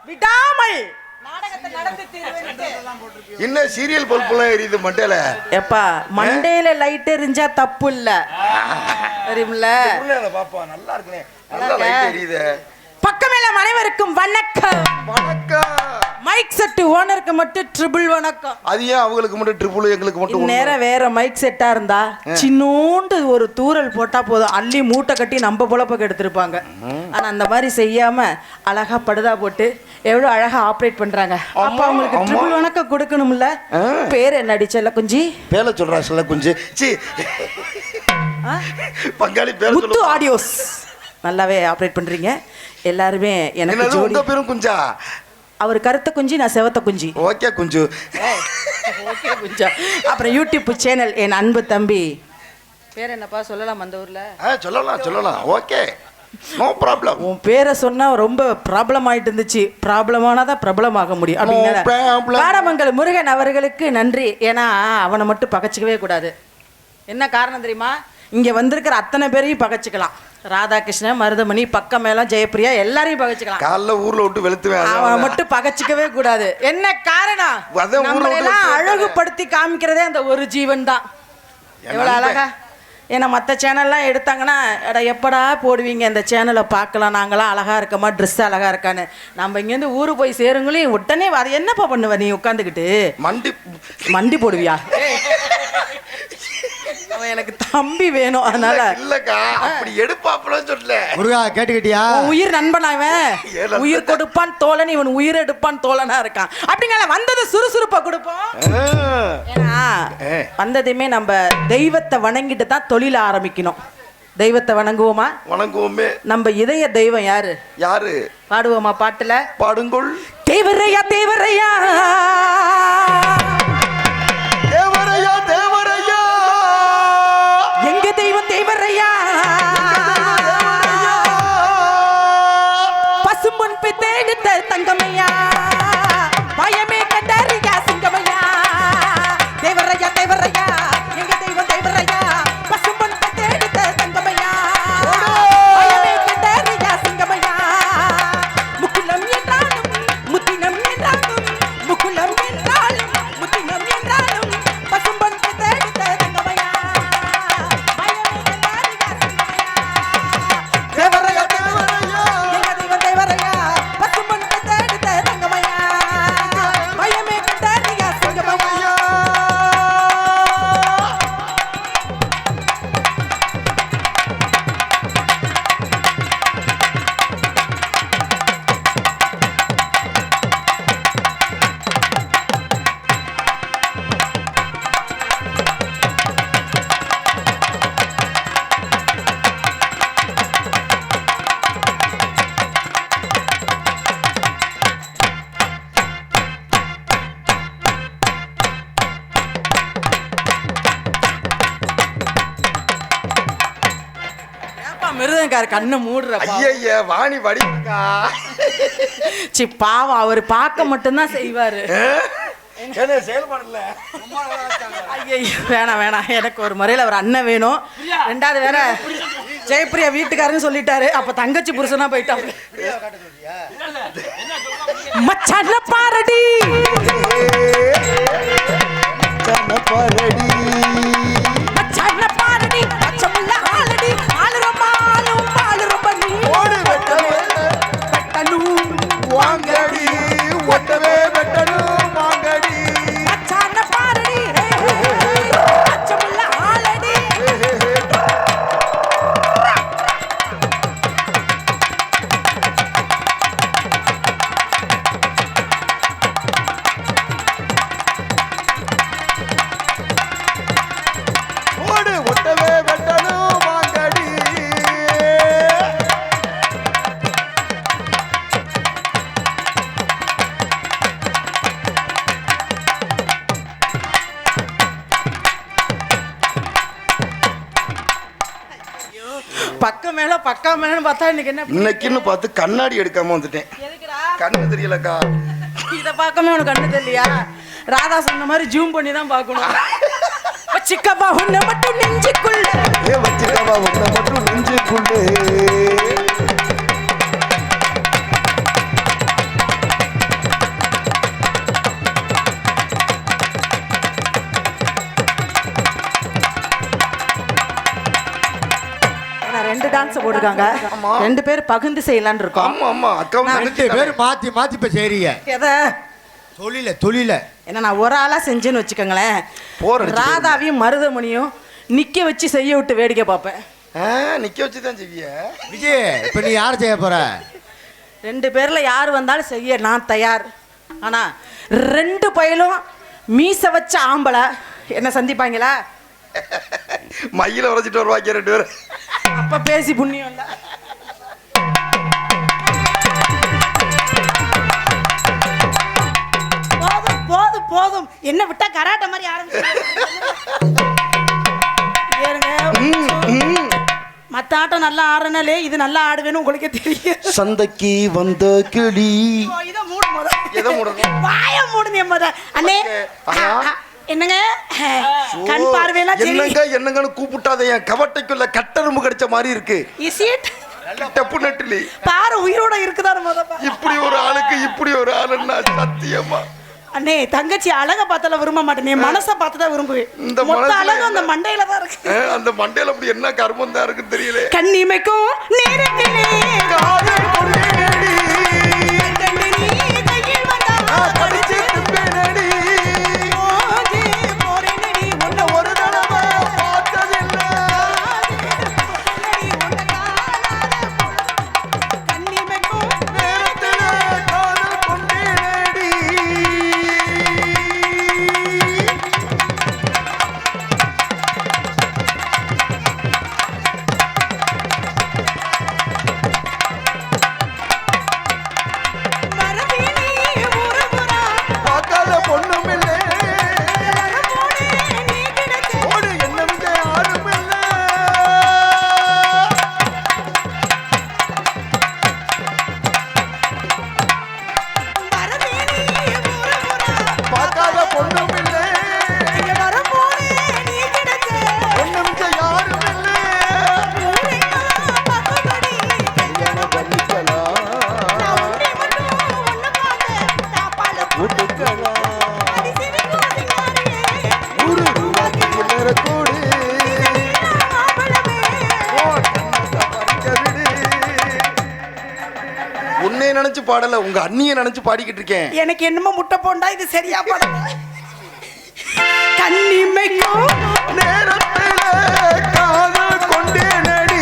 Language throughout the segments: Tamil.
விடாமல் என்ன சீரியல் பல்புலாம் எரியுது மண்டையில? எப்பா மண்டையில லைட் எரிஞ்சா தப்பு இல்ல, தெரியுமில்ல? பாப்பா நல்லா இருக்குனே, நல்லா லைட் எரியுது. பக்கமேல அனைவருக்கும் வணக்கம். வணக்கம். மைக் செட் ஓனருக்கு மட்டும் ட்ரிபிள் வணக்கம். அது ஏன் அவங்களுக்கு மட்டும் ட்ரிபிள் எங்களுக்கு மட்டும்? நேரம் வேற மைக் செட்டா இருந்தா சின்னோண்டு ஒரு தூரல் போட்டா போதும், அள்ளி மூட்டை கட்டி நம்ம பொழப்ப எடுத்திருப்பாங்க. ஆனா அந்த மாதிரி செய்யாம அழகா படுதா போட்டு எவ்வளவு அழகா ஆப்ரேட் பண்றாங்க. அப்ப அவங்களுக்கு ட்ரிபிள் வணக்கம் கொடுக்கணும்ல. பேர் என்ன அடிச்சல குஞ்சி? பேல சொல்றா சொல்ல குஞ்சி. சி பங்காளி பேர் முத்து ஆடியோஸ் நல்லாவே ஆப்ரேட் பண்றீங்க எல்லாருமே. எனக்கு ஜோடி. உங்க பேரும் குஞ்சா? அவர் கருத்த குஞ்சி, நான் செவத்த குஞ்சி. ஓகே குஞ்சு. ஓகே குஞ்சா. அப்புறம் யூடியூப் சேனல் என் அன்பு தம்பி பேர் என்னப்பா சொல்லலாம் அந்த ஊர்ல? சொல்லலாம். Okay, no problem. உன் பேரை சொன்னா ரொம்ப ப்ராப்ளம் ஆயிட்டு இருந்துச்சு. ப்ராப்ளமானதான் பிரபலம் ஆக முடியும் அப்படிங்கிற காரமங்கல் முருகன் அவர்களுக்கு நன்றி. ஏன்னா அவனை மட்டும் பகச்சிக்கவே கூடாது. என்ன காரணம் தெரியுமா? இங்க வந்திருக்கிற அத்தனை பேரையும் பகச்சிக்கலாம். ராதாகிருஷ்ணன், மருதமணி, பக்கமேளம், ஜெயப்பிரியா எல்லாரையும் பகச்சிக்கலாம். காலைல ஊர்ல விட்டு வெளுத்துவேன். அவனை மட்டும் பகச்சிக்கவே கூடாது. என்ன காரணம்? நம்மளெல்லாம் அழகுபடுத்தி காமிக்கிறதே அந்த ஒரு ஜீவன் தான். எவ்வளவு அழகா. ஏன்னா மற்ற சேனல்லாம் எடுத்தாங்கன்னா எப்படா போடுவீங்க இந்த சேனலை பார்க்கலாம், நாங்களாம் அழகா இருக்கமா, ட்ரெஸ் அழகா இருக்கான்னு. நம்ம இங்கேருந்து ஊரு போய் சேருங்களையும் உடனே அது என்னப்பா பண்ணுவ நீ உட்காந்துக்கிட்டு? மண்டி போடுவியா? எனக்கு தம்பி வேணும், அதனால இல்லக்கா அப்படி எடுப்பாப்லாம் சொல்ல. முருகா கேட்டுக்கிட்டியா? உயிர் நண்பன் அவன், உயிர் கொடுப்பான் தோழன், இவன் உயிர் எடுப்பான் தோழனா இருக்கான். அப்படிங்கல வந்தது சுறுசுறுப்பா கொடுப்போம். ஏன்னா வந்ததுமே நம்ம தெய்வத்தை வணங்கிட்டு தான் தொழில ஆரம்பிக்கணும். தெய்வத்தை வணங்குவோமா? வணங்குவோமே. நம்ம இதய தெய்வம் யாரு? யாரு? பாடுவோமா? பாட்டுல பாடுங்கோள். தேவரையா தேவரையா தேவரையா தேவரையா எங்க தெய்வம் தேவரையா, பசும்பொன் பித்தெடுத்த தங்கமையா, பயமே கண்டறியா சிங்கமையா. தேவரையா தேவரையா எங்க தெய்வம் தேவரையா, பசும்பொன் பித்தெடுத்த தங்கமையா, பயமே கண்டறியா சிங்கமையா. முக்குலம் என்றாலும் முத்தினம் என்றாலும், முக்குலம் என்றாலும் முத்தினம் என்றாலும், பசும்பொன் பித்தெடுத்த தங்கமையா, பயமே கண்டறியா சிங்கமையா. தேவரையா தேவரையா எங்க தெய்வம் தேவரையா, பசும்பொன் பித்தெடுத்த தங்கமையா, பயமே கண்டறியா சிங்கமையா. மிருதங்கார கண்ணை மூடுறப்பா. ஐயா வாணி வடிக்கா. சி பாவம், அவர் பார்க்க மட்டும்தான் செய்வாரு. செயல்பாடுல வேணாம் எனக்கு ஒரு முறையில் அவர் அண்ணன் வேணும். ரெண்டாவது வேற ஜெயப்பிரியா வீட்டுக்காரன்னு சொல்லிட்டாரு. அப்ப தங்கச்சி புருஷனா போயிட்டாங்க. மச்சான பாரடி மச்சான பாரடி, மச்சமுள்ள ஆளடி, ஆளு ரொம்ப ஆளும் ஆளு ரொம்ப நீ ஓடு வெட்டணும் வாங்கடி, ஒட்டவே வெட்டணும் வாங்கடி. மச்சான பாரடி மச்சமுள்ள ஆளடி. ஓடு ஒட்டவே வெட்டணும் வாங்கடி. பக்கம் மேலன்னு பார்த்தா இன்னைக்குன்னு பார்த்து கண்ணாடி எடுக்காம வந்துட்டேன். கண்ணு தெரியலக்கா. இதை பார்க்கவே உனக்கு கண்ணு தெரியலையா? ராதா சொன்ன மாதிரி ஜூம் பண்ணி தான் பார்க்கணும். வச்சிக்கப்பா உன்னை மட்டும் நெஞ்சுக்குள்ள, வச்சிக்கப்பா உன்னை மட்டும் நெஞ்சுக்குள்ளே. டான்ஸ் போட்டுருக்காங்க. 2 பேர் பகிர்ந்து செய்யலான்னு இருக்கோம். ஆமா ஆமா அக்கா 2 பேர் மாத்தி மாத்தி இப்ப செய்றீங்க. எதை தொழில என்ன நான் ஒரு ஆளா செஞ்சேன்னு வச்சுக்கோங்களேன், ராதாவையும் மருதமணியும் நிக்க வச்சு செய்ய விட்டு வேடிக்கை பார்ப்பேன். நிக்க வச்சுதான் செய்விய விஜய். இப்ப நீ யார் செய்ய போற? 2 பேர்ல யார் வந்தாலும் செய்ய நான் தயார். ஆனா 2 பயலும் மீச வச்ச ஆம்பளை என்ன சந்திப்பாங்களா? மயில உரைச்சிட்டு வருவாங்க 2 பேரும். அப்ப பேசி புண்ணியம் இல்ல. போதும் போதும் போதும், என்ன விட்டா கராட்ட மாதிரி ஆரம்பிச்சு. மத்த ஆட்டம் நல்லா ஆடுறனாலே இது நல்லா ஆடுவேன்னு உங்களுக்கே தெரியும். சந்தைக்கு வந்த கிளி இதை மூடு முத. எதை மூடணும்? வாய மூடுங்க முத. அண்ணே என்னங்க கண் பார்வையெல்லாம் என்னங்கன்னு கூப்பிட்டாத என் கவட்டைக்குள்ள கட்டரும்பு கடிச்ச மாதிரி இருக்கு. டப்பு நெட்டிலி பாரு உயிரோட இருக்குதா முத. இப்படி ஒரு ஆளுக்கு இப்படி ஒரு ஆளுன்னா சத்தியமா அண்ணே தங்கச்சி அழக பார்த்தால விரும்ப மாட்டேன், மனசை பார்த்துதான் விரும்புவேன். இந்த மொத்த அழகு அந்த மண்டையில தான் இருக்கு. அந்த மண்டையில அப்படி என்ன கர்மம் தான் இருக்குன்னு தெரியல. கண்ணிமைக்கும் நேரத்திலே காதல் கொண்டேனடி, கண்ணினி கையில் வந்தா படிச்சு பெண்ணடி, ஓஜே போறேனடி உன்னை ஒரு தடவை பார்த்ததில்லை, கண்ணிமைக்கும் நேரத்திலே காதல் கொண்டேனடி. உன்னை நினைச்சு பாடல, உங்க அண்ணியை நினைச்சு பாடிக்கிட்டு இருக்கேன். எனக்கு என்னமோ முட்டை போண்டா இது சரியா பாடல. கண்ணிமைக்கும் நேரத்திலே காதல் கொண்டேனடி.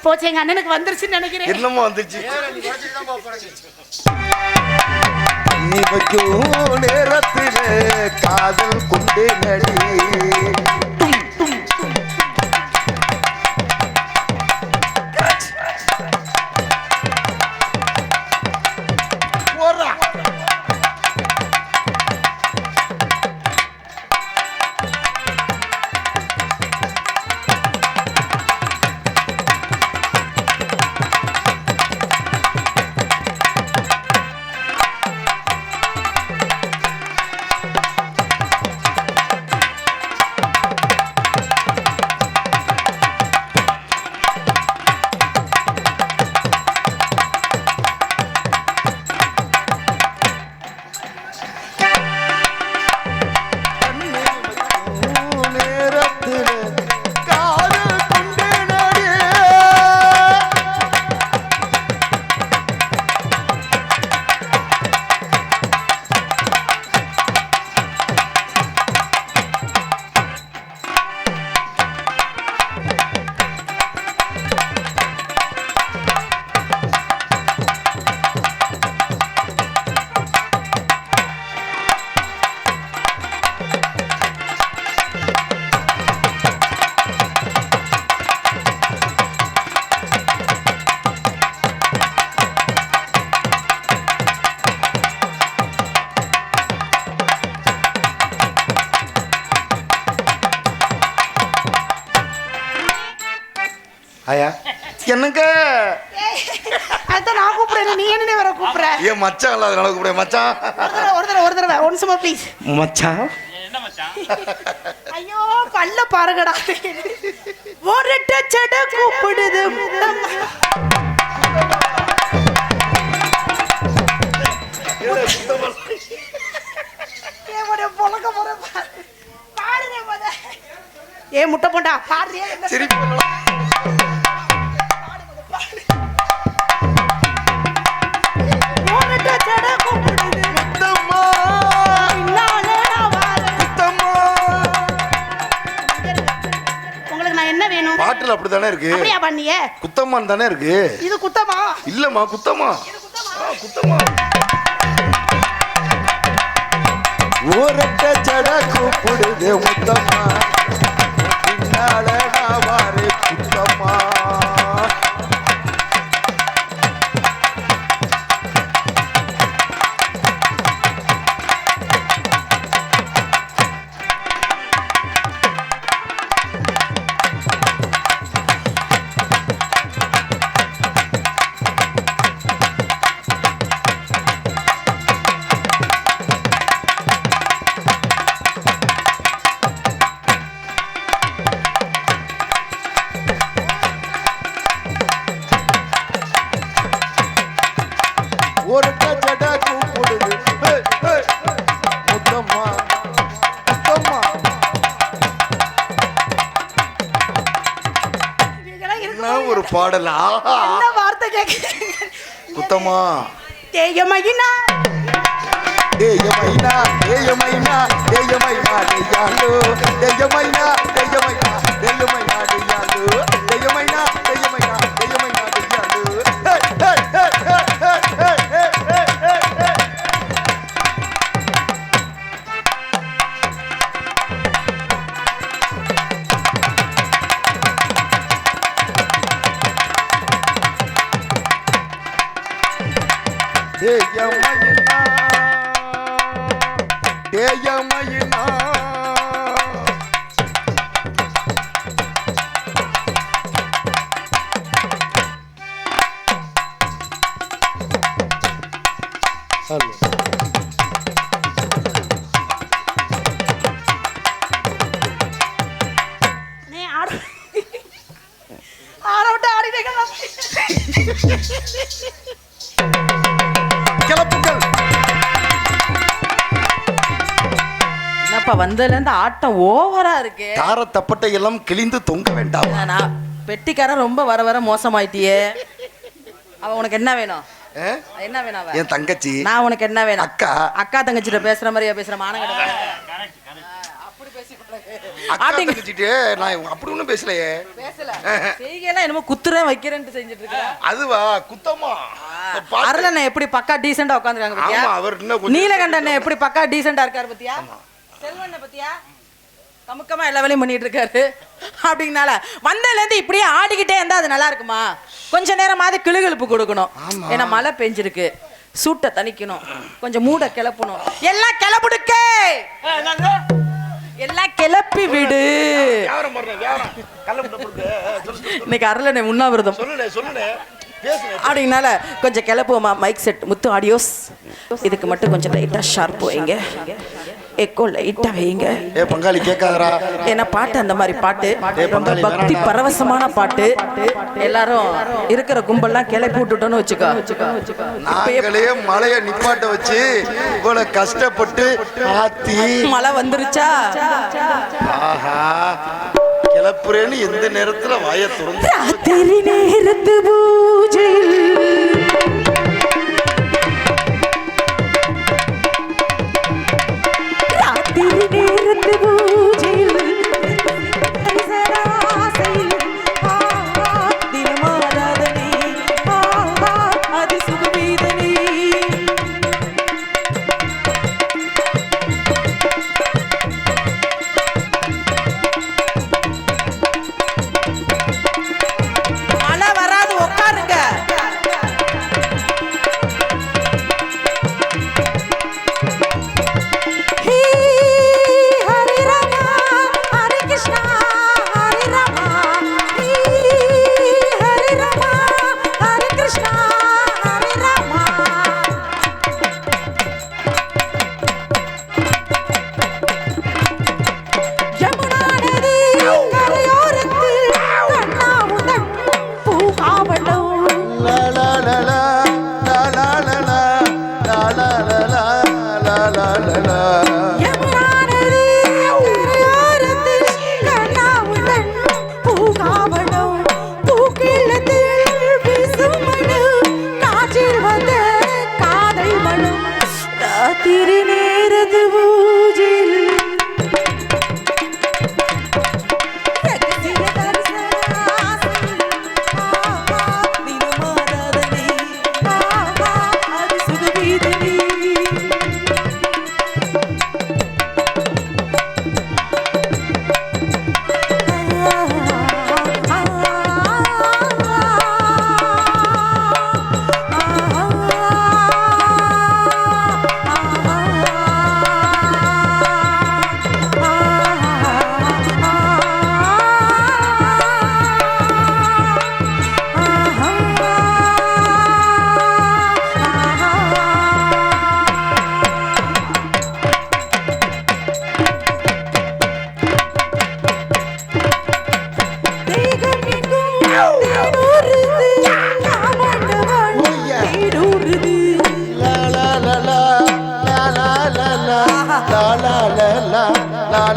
போச்சு, எங்க அண்ணனுக்கு வந்துருச்சுன்னு நினைக்கிறேன். என்னமோ வந்துச்சு. நீ வைக்கும் நேரத்திலே காதல் கொண்டேனடி. ஆயா என்னங்க அதான் நான் கூப்பிடுறேன், நீ என்ன வேற கூப்பிடுற? ஏன் மச்சான் இல்ல அதனால கூப்பிட மச்சான். ஒரு தடவை ஒன்ஸ் மோர் ப்ளீஸ். மச்சான் ஐயோ பல்ல பாருங்கடா. ஒரட்ட செட கூப்பிடுது. ஏ முட்டை போண்டா பாடுறியா? சரி பாட்டுல அப்படித்தானே இருக்கு. அப்படியா பண்ணிய? குத்தம்மான் தானே இருக்கு. இது குத்தமா? இல்லம்மா குத்தமா. குத்தமா. ஓரட்ட ஜட கூப்பிடுது முத்தம்மா, பின்னால நான் வாரே குத்தம்மா. ஓரட்ட ஜட கூப்பிடுது முத்தம்மா முத்தம்மா. என்ன ஒரு பாடல். என்ன வார்த்தை கேட்க? குத்தம்மா தேயமையினா தேயமைனா தேயமைனா தேயமைனா தேயாலோ தேயமைனா தேயமைனா தேயமைனா தேயாலோ தேயமைனா தேயமைனா தேயமைனா தேயாலோ. தேயமைனா தேயமைனா ஹலோ நீ ஆட விட்டு ஆடிட்டே கிளப்புங்கள். என்னப்பா வந்ததுல இருந்து ஆட்டம் ஓவரா இருக்கு. தார தப்பட்டை எல்லாம் கிழிந்து தொங்க வேண்டாம். நான் பெட்டிக்காரன் ரொம்ப வர வர மோசமாயிட்டியே. அவ உனக்கு என்ன வேணும்? என்ன வேணும் அவ? என் தங்கச்சி. நான் உனக்கு என்ன வேணும்? அக்கா. அக்கா தங்கச்சிட்ட பேசுற மாதிரியா பேசுற? மானங்கட அப்படி பேசி அக்கா தங்கச்சிட்டே நான் அப்படி ஒண்ணும் பேசலையே. பேசல. செய்யலாம் என்னமோ குத்துறேன் வைக்கிறேன்னு செஞ்சுட்டு இருக்க. அதுவா குத்தமா. அருளண்ணே எப்படி பக்கா டீசெண்டா உட்கார்ந்திருக்காங்க பாத்தியா? ஆமா அவர் இன்னும் நீலகண்டண்ணே எப்படி பக்கா டீசெண்டா இருக்காரு பாத்தியா? செல்வண்ணே பாத்தியா? கமுக்கமா எல்லா வேலையும் பண்ணிட்டு இருக்காரு. அப்படிங்கனால வந்ததுல இருந்து இப்படியே ஆடிக்கிட்டே இருந்தா அது நல்லா இருக்குமா? கொஞ்ச நேரமாவது கிளுகிழுப்பு கொடுக்கணும். ஏன்னா மழை பெஞ்சிருக்கு, சூட்டை தணிக்கணும், கொஞ்சம் மூட கிளப்பணும். எல்லாம் கிளப்புடுக்கே, எல்லாம் கிளப்பி விடு. இன்னைக்கு அருளனை உண்ணாவிரதம் அப்படிங்கனால கொஞ்சம் கிளப்புவோமா? மைக் செட் முத்து ஆடியோஸ் இதுக்கு மட்டும் கொஞ்சம் லைட்டா ஷார்ப் வைங்க, எக்கோ லைட்டா வைங்க. ஏ பங்காளி கேட்காதடா. ஏன்னா பாட்டு அந்த மாதிரி பாட்டு, ரொம்ப பக்தி பரவசமான பாட்டு. எல்லாரும் இருக்கிற கும்பல்லாம் கிளப்பி விட்டுட்டோன்னு வச்சுக்கோ. நாங்களே மழைய நிப்பாட்ட வச்சு இவ்வளவு கஷ்டப்பட்டு ஆத்தி மழை வந்துருச்சா? ஆஹா கிளப்புறேன்னு எந்த நேரத்துல வாய திறந்து ராத்திரி நேரத்து பூஜையில் ராத்திரி நேரத்து பூஜையில் தினமாராதனை அது சுகவீதனை. மழை வராது, உட்காருங்க. ஹரே ராம்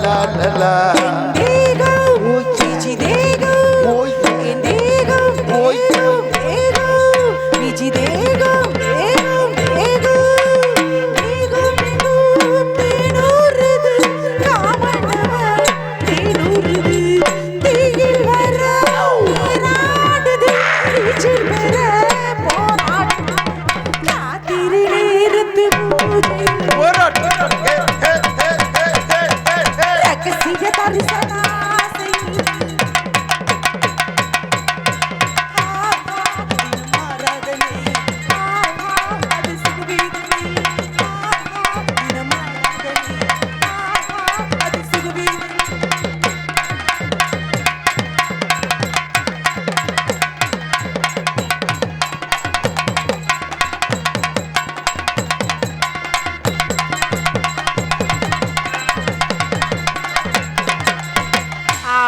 லா லா லா. தேகம் விஜி தேகம் ஓய். என் தேகம் ஓய். தேகம் தேகம் விஜி தேகம் தேகம் தேகம் தேகம் எங்கும் தேனூறுது காமனவன் தேனூறுது தீயில் வர போராடுது நீச்சல் பெற போராடுது காத்திரு நேரத்து பூஜை போராட்டம். ஹே, ஹே, ஹே, ஹே, ஹே, ஹே. ரகசிய தரிசனாசை மரதனே அது சுகுவீதனே மரதனே அது சுகுவீதனே.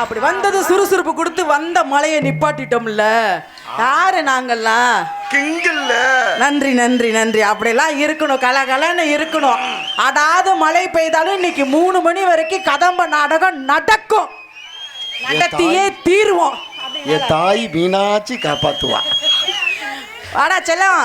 அப்படி வந்தது சுறுசுறுப்பு கொடுத்து வந்த மழையை நிப்பாட்டிட்டோம்ல. யாரு நாங்கெல்லாம்? கிங்கில்ல. நன்றி நன்றி நன்றி. அப்படியெல்லாம் இருக்கணும், கலகலன்னு இருக்கணும். அடாது மழை பெய்தாலும் இன்னைக்கு 3 மணி வரைக்கும் கதம்ப நாடகம் நடக்கும், நடத்தியே தீருவோம். என் தாய் மீனாட்சி காப்பாத்துவா. வாடா செல்லம்.